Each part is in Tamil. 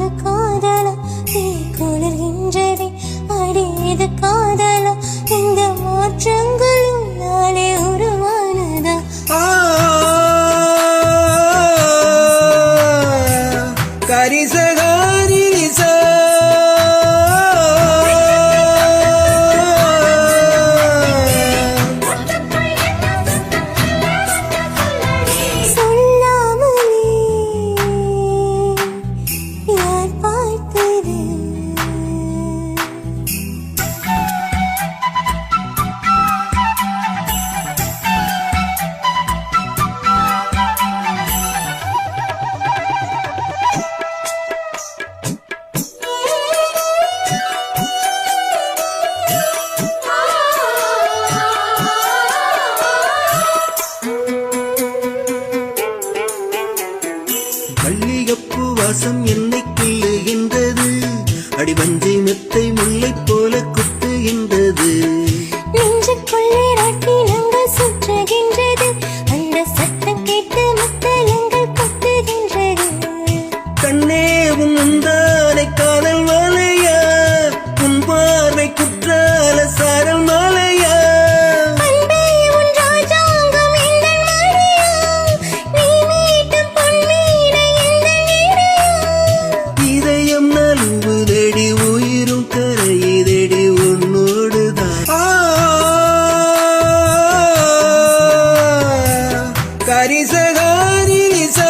அது காதலா தீ குளிர்கின்றதே அடி இது காதலா இந்த மாற்றங்களும் நாளே உருவானதா கரிசகாரி நிசா மல்லிகைப்பூ வாசம் என்னை கிள்ளுகின்றது அடி வஞ்சி மெத்தை முல்லை போல குத்துகின்றது நெஞ்சுக்குள்ளே ராட்டினங்கள் சுற்றுகின்றது அந்த சத்தம் கேட்டு முத்தலங்கள் கொத்துகின்றது கண்ணே உன் முந்தானை காதல் மாலையா உன் பார்வை குற்றால சாரல் மாலையா கரிசகாரி நிசா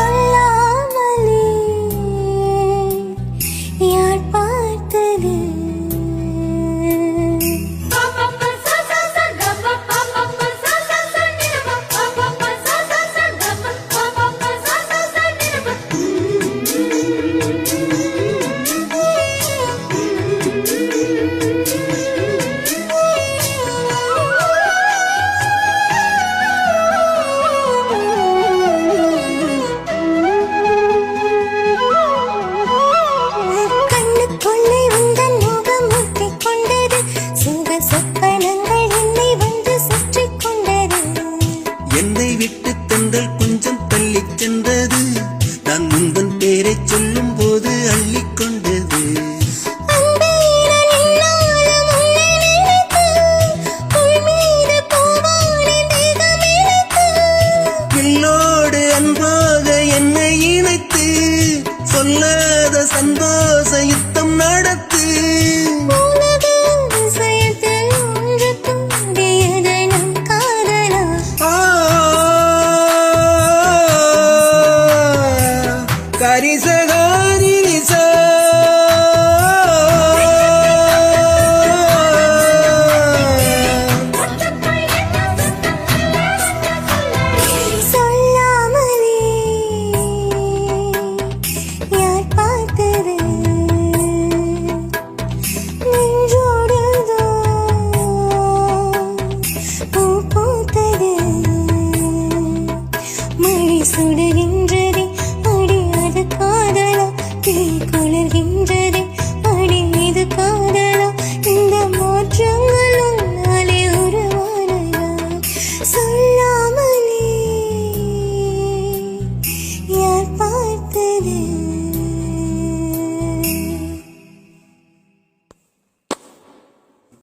சொல்லாமலே யார் பார்த்தது என்னை விட்டு தென்றல் கொஞ்சம் தள்ளி சென்றது நான் முந்தன் பேரை சொல்லும் போது அள்ளிக்கொண்டது எல்லோடு அன்பாக என்னை இணைத்து சொல்லாத சந்தோஷ யுத்தம் நடத்து கரிசகாரி நிசா சொல்லாமலே யார் பார்த்தது நெஞ்சோடுதோ பூ பூத்தது மழை சுடுகின்றதே அடி அது காதலா தீ குளிர்கின்றதே அடி இது காதலா இந்த மாற்றங்களும் நாளே உருவானதா சொல்ல